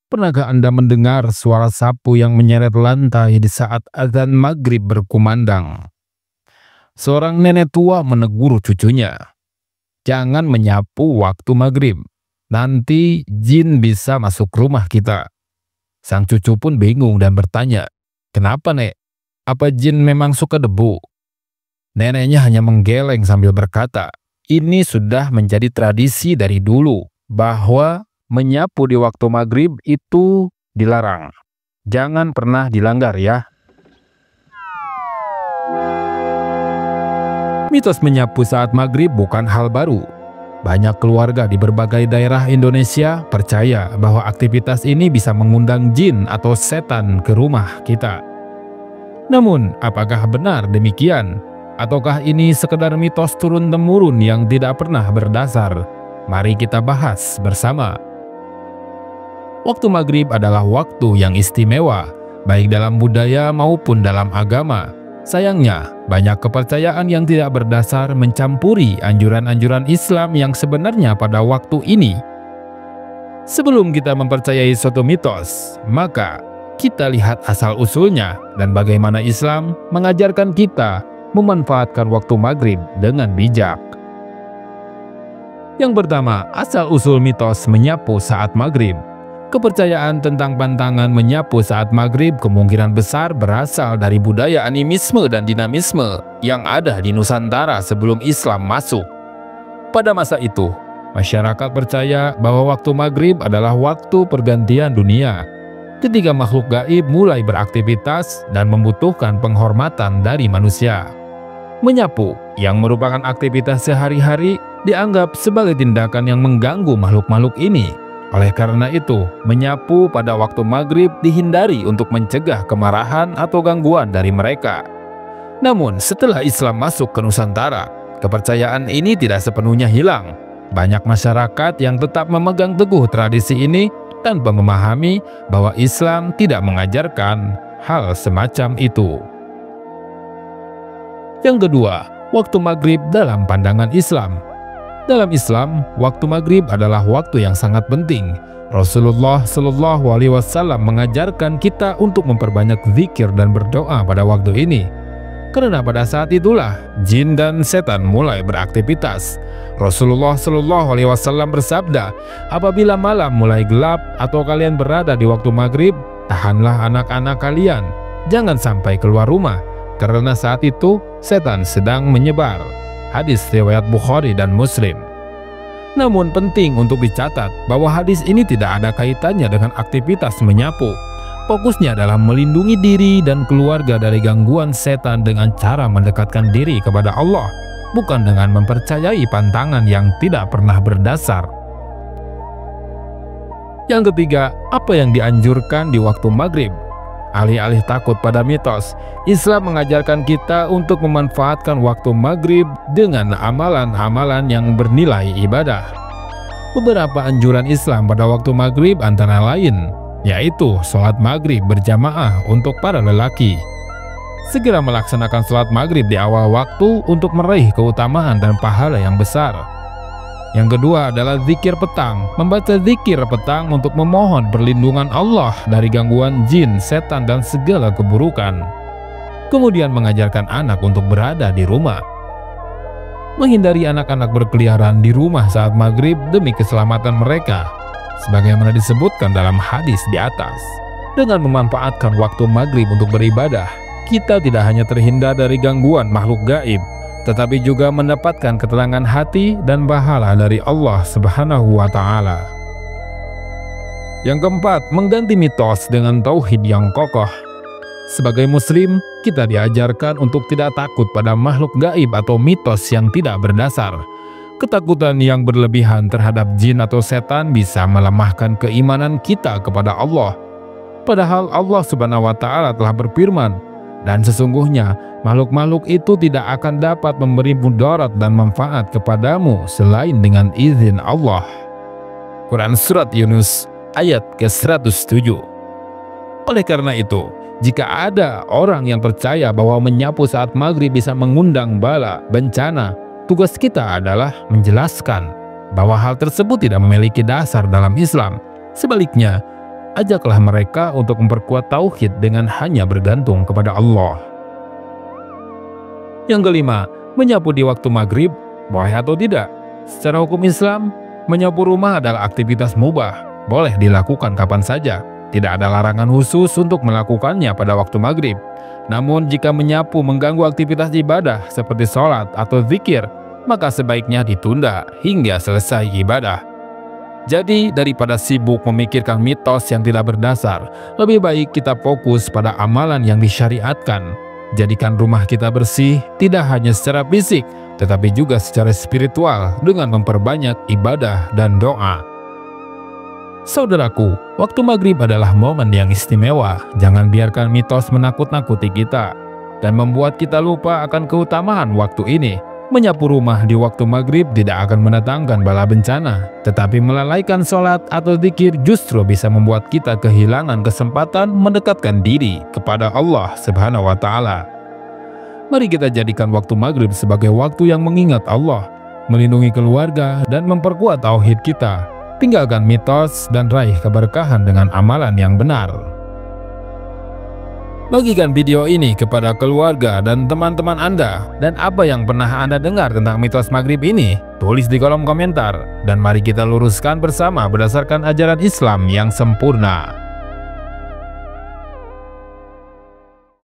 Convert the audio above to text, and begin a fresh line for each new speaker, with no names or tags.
Pernahkah Anda mendengar suara sapu yang menyeret lantai di saat azan maghrib berkumandang? Seorang nenek tua menegur cucunya, "Jangan menyapu waktu maghrib, nanti jin bisa masuk rumah kita." Sang cucu pun bingung dan bertanya, "Kenapa, Nek? Apa jin memang suka debu?" Neneknya hanya menggeleng sambil berkata, "Ini sudah menjadi tradisi dari dulu, bahwa menyapu di waktu maghrib itu dilarang. Jangan pernah dilanggar ya." Mitos menyapu saat maghrib bukan hal baru. Banyak keluarga di berbagai daerah Indonesia percaya bahwa aktivitas ini bisa mengundang jin atau setan ke rumah kita. Namun, apakah benar demikian? Ataukah ini sekedar mitos turun-temurun yang tidak pernah berdasar? Mari kita bahas bersama. Waktu maghrib adalah waktu yang istimewa, baik dalam budaya maupun dalam agama. Sayangnya, banyak kepercayaan yang tidak berdasar mencampuri anjuran-anjuran Islam yang sebenarnya pada waktu ini. Sebelum kita mempercayai suatu mitos, maka kita lihat asal-usulnya dan bagaimana Islam mengajarkan kita memanfaatkan waktu maghrib dengan bijak. Yang pertama, asal-usul mitos menyapu saat maghrib. Kepercayaan tentang pantangan menyapu saat maghrib kemungkinan besar berasal dari budaya animisme dan dinamisme yang ada di Nusantara sebelum Islam masuk. Pada masa itu, masyarakat percaya bahwa waktu maghrib adalah waktu pergantian dunia, ketika makhluk gaib mulai beraktivitas dan membutuhkan penghormatan dari manusia. Menyapu, yang merupakan aktivitas sehari-hari, dianggap sebagai tindakan yang mengganggu makhluk-makhluk ini. Oleh karena itu, menyapu pada waktu maghrib dihindari untuk mencegah kemarahan atau gangguan dari mereka. Namun, setelah Islam masuk ke Nusantara, kepercayaan ini tidak sepenuhnya hilang. Banyak masyarakat yang tetap memegang teguh tradisi ini tanpa memahami bahwa Islam tidak mengajarkan hal semacam itu. Yang kedua, waktu maghrib dalam pandangan Islam. Dalam Islam, waktu maghrib adalah waktu yang sangat penting. Rasulullah Shallallahu Alaihi Wasallam mengajarkan kita untuk memperbanyak zikir dan berdoa pada waktu ini. Karena pada saat itulah jin dan setan mulai beraktivitas. Rasulullah Shallallahu Alaihi Wasallam bersabda, "Apabila malam mulai gelap atau kalian berada di waktu maghrib, tahanlah anak-anak kalian. Jangan sampai keluar rumah, karena saat itu setan sedang menyebar." Hadis riwayat Bukhari dan Muslim. Namun penting untuk dicatat bahwa hadis ini tidak ada kaitannya dengan aktivitas menyapu. Fokusnya adalah melindungi diri dan keluarga dari gangguan setan dengan cara mendekatkan diri kepada Allah, bukan dengan mempercayai pantangan yang tidak pernah berdasar. Yang ketiga, apa yang dianjurkan di waktu maghrib? Alih-alih takut pada mitos, Islam mengajarkan kita untuk memanfaatkan waktu maghrib dengan amalan-amalan yang bernilai ibadah. Beberapa anjuran Islam pada waktu maghrib antara lain, yaitu sholat maghrib berjamaah untuk para lelaki. Segera melaksanakan sholat maghrib di awal waktu untuk meraih keutamaan dan pahala yang besar. Yang kedua adalah zikir petang, membaca zikir petang untuk memohon perlindungan Allah dari gangguan jin, setan, dan segala keburukan. Kemudian mengajarkan anak untuk berada di rumah. Menghindari anak-anak berkeliaran di rumah saat maghrib demi keselamatan mereka, sebagaimana disebutkan dalam hadis di atas. Dengan memanfaatkan waktu maghrib untuk beribadah, kita tidak hanya terhindar dari gangguan makhluk gaib, tetapi juga mendapatkan ketenangan hati dan pahala dari Allah Subhanahu wa Ta'ala. Yang keempat, mengganti mitos dengan tauhid yang kokoh. Sebagai Muslim, kita diajarkan untuk tidak takut pada makhluk gaib atau mitos yang tidak berdasar. Ketakutan yang berlebihan terhadap jin atau setan bisa melemahkan keimanan kita kepada Allah. Padahal Allah Subhanahu wa Ta'ala telah berfirman, "Dan sesungguhnya makhluk-makhluk itu tidak akan dapat memberi mudarat dan manfaat kepadamu selain dengan izin Allah." Quran Surat Yunus ayat ke-107. Oleh karena itu, jika ada orang yang percaya bahwa menyapu saat maghrib bisa mengundang bala, bencana, tugas kita adalah menjelaskan bahwa hal tersebut tidak memiliki dasar dalam Islam. Sebaliknya, ajaklah mereka untuk memperkuat tauhid dengan hanya bergantung kepada Allah. Yang kelima, menyapu di waktu maghrib, boleh atau tidak? Secara hukum Islam, menyapu rumah adalah aktivitas mubah, boleh dilakukan kapan saja. Tidak ada larangan khusus untuk melakukannya pada waktu maghrib. Namun jika menyapu mengganggu aktivitas ibadah seperti sholat atau zikir, maka sebaiknya ditunda hingga selesai ibadah. Jadi daripada sibuk memikirkan mitos yang tidak berdasar, lebih baik kita fokus pada amalan yang disyariatkan. Jadikan rumah kita bersih tidak hanya secara fisik, tetapi juga secara spiritual dengan memperbanyak ibadah dan doa. Saudaraku, waktu maghrib adalah momen yang istimewa. Jangan biarkan mitos menakut-nakuti kita dan membuat kita lupa akan keutamaan waktu ini. Menyapu rumah di waktu maghrib tidak akan mendatangkan bala bencana, tetapi melalaikan sholat atau zikir justru bisa membuat kita kehilangan kesempatan mendekatkan diri kepada Allah Subhanahu wa Ta'ala. Mari kita jadikan waktu maghrib sebagai waktu yang mengingat Allah, melindungi keluarga, dan memperkuat tauhid kita. Tinggalkan mitos dan raih keberkahan dengan amalan yang benar. Bagikan video ini kepada keluarga dan teman-teman Anda. Dan apa yang pernah Anda dengar tentang mitos maghrib ini? Tulis di kolom komentar. Dan mari kita luruskan bersama berdasarkan ajaran Islam yang sempurna.